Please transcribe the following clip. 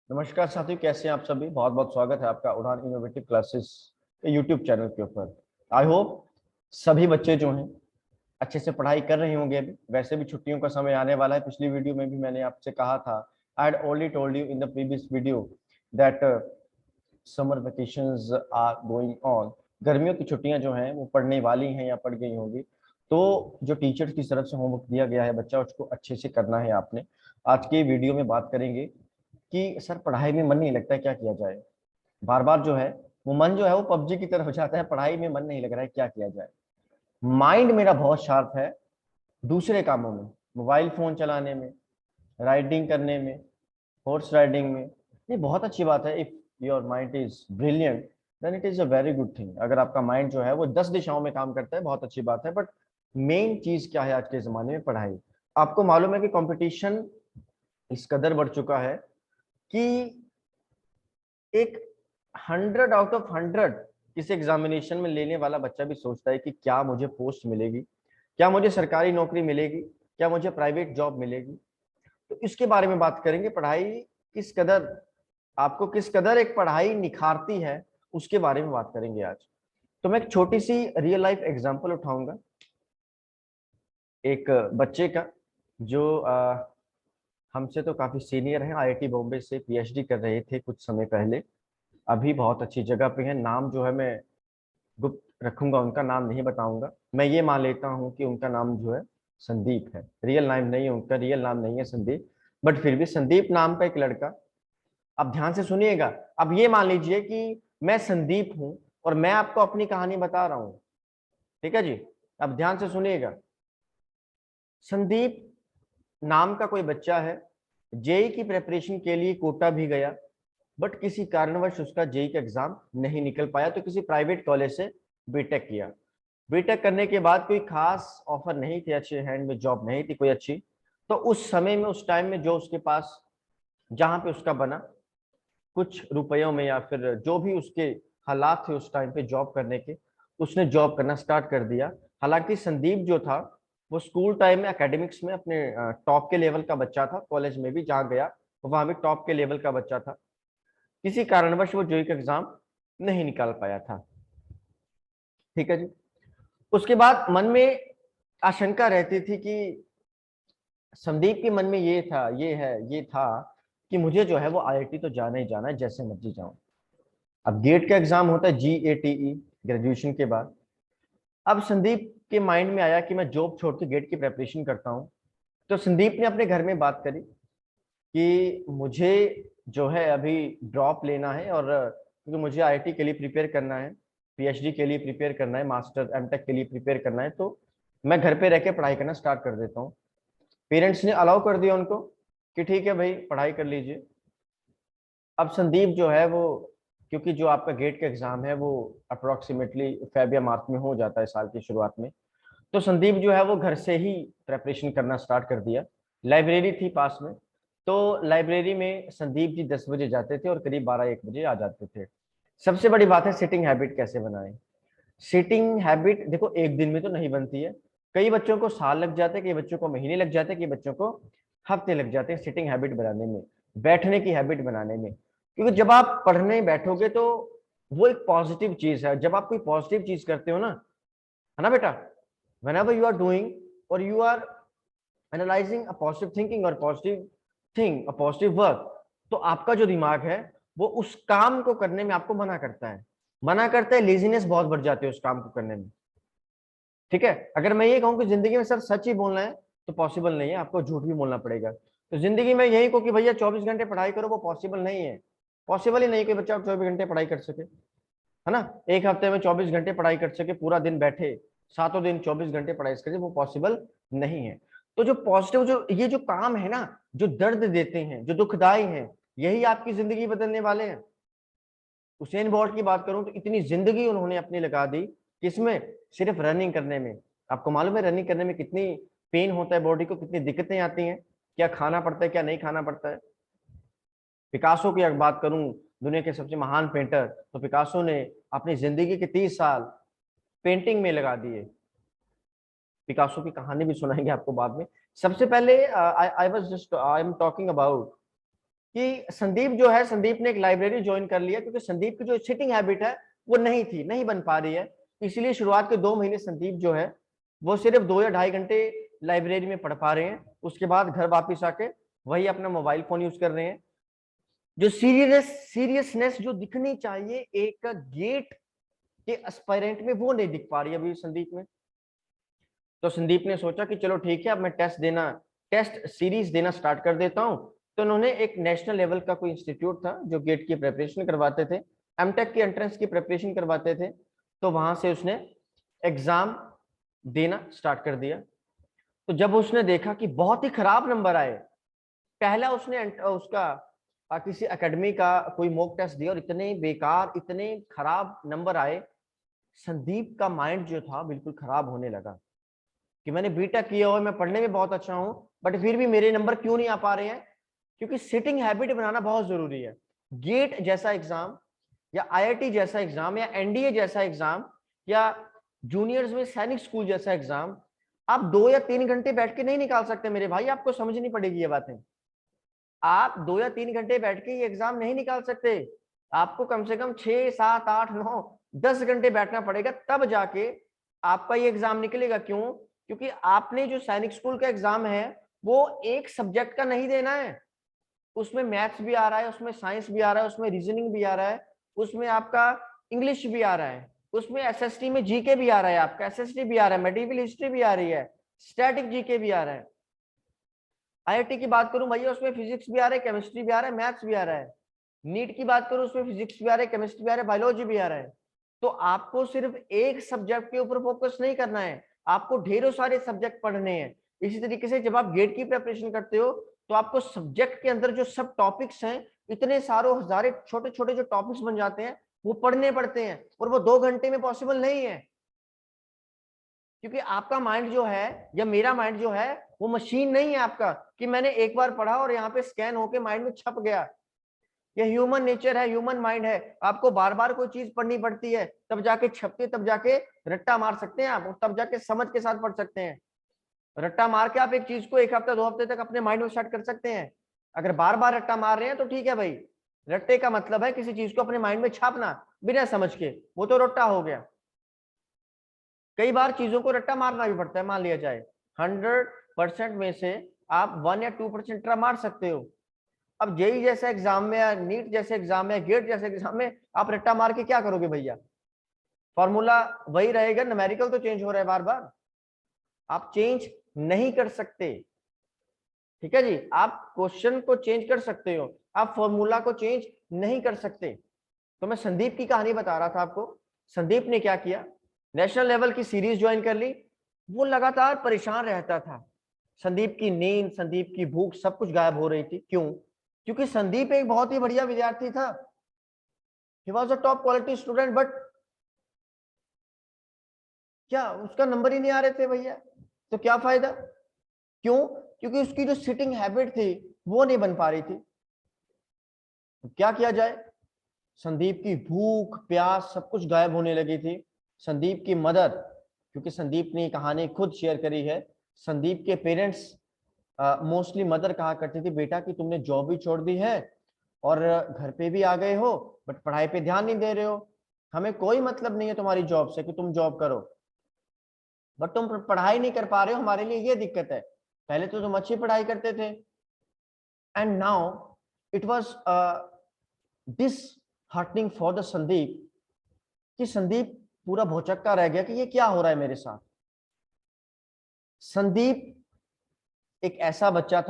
नमस्कार साथियों, कैसे हैं आप सभी। बहुत बहुत स्वागत है आपका उड़ान इनोवेटिव क्लासेस के यूट्यूब चैनल के ऊपर। आई होप सभी बच्चे जो हैं अच्छे से पढ़ाई कर रहे होंगे। अभी वैसे भी छुट्टियों का समय आने वाला है। पिछली वीडियो में भी मैंने आपसे कहा था, I had already told you in the previous video that summer vacations are going on. गर्मियों की छुट्टियां जो हैं वो पढ़ने वाली हैं या पढ़ गई होंगी। तो जो टीचर्स की तरफ से होमवर्क दिया गया है बच्चा उसको अच्छे से करना है आपने। आज की वीडियो में बात करेंगे कि सर पढ़ाई में मन नहीं लगता है, क्या किया जाए। बार बार जो है वो मन जो है वो पबजी की तरफ हो जाता है, पढ़ाई में मन नहीं लग रहा है, क्या किया जाए। माइंड मेरा बहुत शार्प है दूसरे कामों में, मोबाइल फोन चलाने में, राइडिंग करने में, हॉर्स राइडिंग में। ये बहुत अच्छी बात है। If your mind is brilliant then it is a very good thing. अगर आपका माइंड जो है वो 10 दिशाओं में काम करता है, बहुत अच्छी बात है। बट मेन चीज क्या है आज के जमाने में? पढ़ाई। आपको मालूम है कि कंपटीशन इस कदर बढ़ चुका है कि एक 100 आउट ऑफ 100 किसी एग्जामिनेशन में लेने वाला बच्चा भी सोचता है कि क्या मुझे पोस्ट मिलेगी, क्या मुझे सरकारी नौकरी मिलेगी, क्या मुझे प्राइवेट जॉब मिलेगी। तो इसके बारे में बात करेंगे। पढ़ाई किस कदर आपको, किस कदर एक पढ़ाई निखारती है, उसके बारे में बात करेंगे आज। तो मैं एक छोटी सी रियल लाइफ एग्जांपल उठाऊंगा एक बच्चे का जो हमसे तो काफी सीनियर है, आईआईटी बॉम्बे से पीएचडी कर रहे थे कुछ समय पहले। अभी बहुत अच्छी जगह पे है। नाम जो है मैं गुप्त रखूंगा, उनका नाम नहीं बताऊंगा। मैं ये मान लेता हूँ कि उनका नाम जो है संदीप है। रियल नाम नहीं है उनका, रियल नाम नहीं है संदीप, बट फिर भी संदीप नाम का एक लड़का। अब ध्यान से सुनिएगा। अब ये मान लीजिए कि मैं संदीप हूं और मैं आपको अपनी कहानी बता रहा हूं। ठीक है जी। अब ध्यान से सुनिएगा। संदीप नाम का कोई बच्चा है, जेई की प्रिपरेशन के लिए कोटा भी गया, बट किसी कारणवश उसका जेई का एग्जाम नहीं निकल पाया, तो किसी प्राइवेट कॉलेज से बीटेक किया। बीटेक करने के बाद कोई खास ऑफर नहीं थी, अच्छे हैंड में जॉब नहीं थी कोई अच्छी। तो उस समय में, उस टाइम में जो उसके पास, जहां पे उसका बना कुछ रुपयों में, या फिर जो भी उसके हालात थे उस टाइम पे जॉब करने के, उसने जॉब करना स्टार्ट कर दिया। हालांकि संदीप जो था वो स्कूल टाइम में एकेडमिक्स में अपने टॉप के लेवल का बच्चा था। कॉलेज में भी जहाँ गया वहां भी टॉप के लेवल का बच्चा था। किसी कारणवश वो जेईई का एग्जाम नहीं निकाल पाया था। ठीक है जी। उसके बाद मन में आशंका रहती थी कि संदीप के मन में ये था कि मुझे जो है वो आईआईटी तो जाना ही जाना है, जैसे मर्जी जाऊं। अब गेट का एग्जाम होता है, जीएटीई, ग्रेजुएशन के बाद। अब संदीप के माइंड में आया कि मैं जॉब छोड़ के गेट की प्रेपरेशन करता हूँ। तो संदीप ने अपने घर में बात करी कि मुझे जो है अभी ड्रॉप लेना है, और क्योंकि मुझे आईआईटी के लिए प्रिपेयर करना है, पीएचडी के लिए प्रिपेयर करना है, मास्टर एमटेक के लिए प्रिपेयर करना है, तो मैं घर पे रह के पढ़ाई करना स्टार्ट कर देता हूँ। पेरेंट्स ने अलाउ कर दिया उनको कि ठीक है भाई पढ़ाई कर लीजिए। अब संदीप जो है वो, क्योंकि जो आपका गेट का एग्जाम है वो अप्रोक्सीमेटली फेब या मार्च में हो जाता है साल की शुरुआत में, तो संदीप जो है वो घर से ही प्रेपरेशन करना स्टार्ट कर दिया। लाइब्रेरी थी पास में, तो लाइब्रेरी में संदीप जी 10 बजे जाते थे और करीब 12-1 बजे आ जाते थे। सबसे बड़ी बात है सिटिंग हैबिट कैसे बनाएं। सिटिंग हैबिट देखो एक दिन में तो नहीं बनती है। कई बच्चों को साल लग जाते हैं, कई बच्चों को महीने लग जाते हैं, कई बच्चों को हफ्ते लग जाते हैं सिटिंग हैबिट बनाने में, बैठने की हैबिट बनाने में। क्योंकि जब आप पढ़ने बैठोगे तो वो एक पॉजिटिव चीज है। जब आप कोई पॉजिटिव चीज करते हो ना, है ना बेटा, whenever you are doing or you are analyzing a positive thinking or positive thing, a positive work, तो आपका जो दिमाग है वो उस काम को करने में आपको मना करता है, लेजीनेस बहुत बढ़ जाती है उस काम को करने में। ठीक है। अगर मैं ये कहूँ कि जिंदगी में सर सच ही बोलना है तो पॉसिबल नहीं है, आपको झूठ भी बोलना पड़ेगा। तो जिंदगी में यही को कि भैया 24 घंटे पढ़ाई करो, वो पॉसिबल नहीं है। पॉसिबल ही नहीं कि बच्चा 24 घंटे पढ़ाई कर सके, है ना। एक हफ्ते में 24 घंटे पढ़ाई कर सके, पूरा दिन बैठे, सातों दिन 24 घंटे पढ़ाई करे, वो पॉसिबल नहीं है। तो जो पॉजिटिव, जो ये जो काम है ना, जो दर्द देते हैं, जो दुखदाई हैं, यही आपकी जिंदगी बदलने वाले हैं। उसेन बोल्ट की बात करूं तो इतनी जिंदगी उन्होंने अपनी लगा दी किसमें? सिर्फ रनिंग करने में। आपको मालूम है रनिंग करने में कितनी पेन होता है बॉडी को, कितनी दिक्कतें आती हैं, क्या खाना पड़ता है क्या नहीं खाना पड़ता है। पिकासो की अगर बात करूं, दुनिया के सबसे महान पेंटर, तो पिकासो ने अपनी जिंदगी के 30 साल पेंटिंग में लगा दिए। पिकासो की कहानी भी सुनाएंगे आपको बाद में। सबसे पहले I was just I am talking about कि संदीप जो है, संदीप ने एक लाइब्रेरी ज्वाइन कर लिया, क्योंकि संदीप की जो सिटिंग हैबिट है वो नहीं बन पा रही है। इसलिए शुरुआत के 2 महीने संदीप जो है वो सिर्फ 2 या 2.5 घंटे लाइब्रेरी में पढ़ पा रहे हैं। उसके बाद घर वापिस आके वही अपना मोबाइल फोन यूज कर रहे हैं। जो सीरियसनेस जो दिखनी चाहिए एक गेट के एस्पायरेंट में, वो नहीं दिख पा रही अभी संदीप में। तो संदीप ने सोचा कि चलो ठीक है, अब मैं टेस्ट सीरीज देना स्टार्ट कर देता हूं। तो उन्होंने एक नेशनल लेवल का कोई इंस्टीट्यूट था जो गेट की प्रिपरेशन करवाते थे, एमटेक की एंट्रेंस की प्रिपरेशन करवाते थे, तो वहां से उसने एग्जाम देना स्टार्ट कर दिया। तो जब उसने देखा कि बहुत ही खराब नंबर आए, पहला उसने उसका किसी एकेडमी का कोई मॉक टेस्ट दिया और इतने बेकार, इतने खराब नंबर आए, संदीप का माइंड जो था बिल्कुल खराब होने लगा कि मैंने बीटेक किया हुआ, मैं पढ़ने में बहुत अच्छा हूं, बट फिर भी मेरे नंबर क्यों नहीं आ पा रहे हैं। क्योंकि सिटिंग हैबिट बनाना बहुत जरूरी है। गेट जैसा एग्जाम या आईआईटी जैसा एग्जाम या एनडीए जैसा एग्जाम या जूनियर्स में सैनिक स्कूल जैसा एग्जाम आप 2 या 3 घंटे बैठ के नहीं निकाल सकते मेरे भाई, आपको समझनी पड़ेगी ये बातें। आप 2 या 3 घंटे बैठ के ये एग्जाम नहीं निकाल सकते, आपको कम से कम 6, 7, 8, 9, 10 घंटे बैठना पड़ेगा, तब जाके आपका ये एग्जाम निकलेगा। क्यों? क्योंकि आपने जो सैनिक स्कूल का एग्जाम है वो एक सब्जेक्ट का नहीं देना है, उसमें मैथ्स भी आ रहा है, उसमें साइंस भी आ रहा है, उसमें रीजनिंग भी आ रहा है, उसमें आपका इंग्लिश भी आ रहा है, उसमें एसएसटी में जीके भी आ रहा है, आपका एसएसटी भी आ रहा है, मेडिवल हिस्ट्री भी आ रही है, स्टैटिक जीके भी आ रहा है। आईआईटी की बात करूं भैया, उसमें फिजिक्स भी आ रहा है, केमिस्ट्री भी आ रहा है, मैथ्स भी आ रहा है। नीट की बात करूं, उसमें फिजिक्स भी आ रहा है, केमिस्ट्री भी आ रहा है, बायोलॉजी भी आ रहा है। तो आपको सिर्फ एक सब्जेक्ट के ऊपर फोकस नहीं करना है, आपको ढेरों सारे सब्जेक्ट पढ़ने हैं। इसी तरीके से जब आप गेट की प्रिपरेशन करते हो तो आपको सब्जेक्ट के अंदर जो सब टॉपिक्स हैं, इतने सारों हजारे छोटे छोटे जो टॉपिक्स बन जाते हैं, वो पढ़ने पड़ते हैं, और वो 2 घंटे में पॉसिबल नहीं है। क्योंकि आपका माइंड जो है या मेरा माइंड जो है वो मशीन नहीं है आपका, कि मैंने एक बार पढ़ा और यहाँ पे स्कैन होके माइंड में छप गया। ये ह्यूमन नेचर है, ह्यूमन माइंड है, आपको बार बार कोई चीज पढ़नी पड़ती है, तब जाके छपती है, तब जाके रट्टा मार सकते हैं आप, तब जाके समझ के साथ पढ़ सकते हैं। रट्टा मार के आप एक चीज को 1 हफ्ता 2 हफ्ते तक अपने माइंड में सेट कर सकते हैं। अगर बार बार रट्टा मार रहे हैं तो ठीक है भाई, रट्टे का मतलब है किसी चीज को अपने माइंड में छापना बिना समझ के, वो तो रट्टा हो गया। कई बार चीजों को रट्टा मारना भी पड़ता है, मान लिया जाए 100% में से आप 1 या 2% रट्टा मार सकते हो। अब जेई जैसे एग्जाम में या नीट जैसे एग्जाम में, गेट जैसे एग्जाम में आप रट्टा मार के क्या करोगे भैया? फॉर्मूला वही रहेगा, न्यूमेरिकल तो चेंज हो रहा है बार बार, आप चेंज नहीं कर सकते। ठीक है जी, आप क्वेश्चन को चेंज कर सकते हो, आप फॉर्मूला को चेंज नहीं कर सकते। तो मैं संदीप की कहानी बता रहा था आपको। संदीप ने क्या किया, नेशनल लेवल की सीरीज ज्वाइन कर ली। वो लगातार परेशान रहता था, संदीप की नींद, संदीप की भूख, सब कुछ गायब हो रही थी। क्यों? क्योंकि संदीप एक बहुत ही बढ़िया विद्यार्थी था, he was a top quality student, but क्या उसका नंबर ही नहीं आ रहे थे भैया, तो क्या फायदा? क्यों? क्योंकि उसकी जो सिटिंग हैबिट थी वो नहीं बन पा रही थी। तो क्या किया जाए? संदीप की भूख प्यास सब कुछ गायब होने लगी थी। संदीप की मदर, क्योंकि संदीप ने कहानी खुद शेयर करी है, संदीप के पेरेंट्स मोस्टली मदर कहा करती थी, बेटा कि तुमने जॉब भी छोड़ दी है और घर पे भी आ गए हो, बट पढ़ाई पे ध्यान नहीं दे रहे हो। हमें कोई मतलब नहीं है तुम्हारी जॉब से कि तुम जॉब करो, बट तुम पढ़ाई नहीं कर पा रहे हो, हमारे लिए ये दिक्कत है। पहले तो तुम अच्छी पढ़ाई करते थे, and now it was disheartening for the Sandeep, कि संदीप पूरा भौचक्का रह गया कि ये क्या हो रहा है मेरे साथ। संदीप एक ऐसा बच्चा था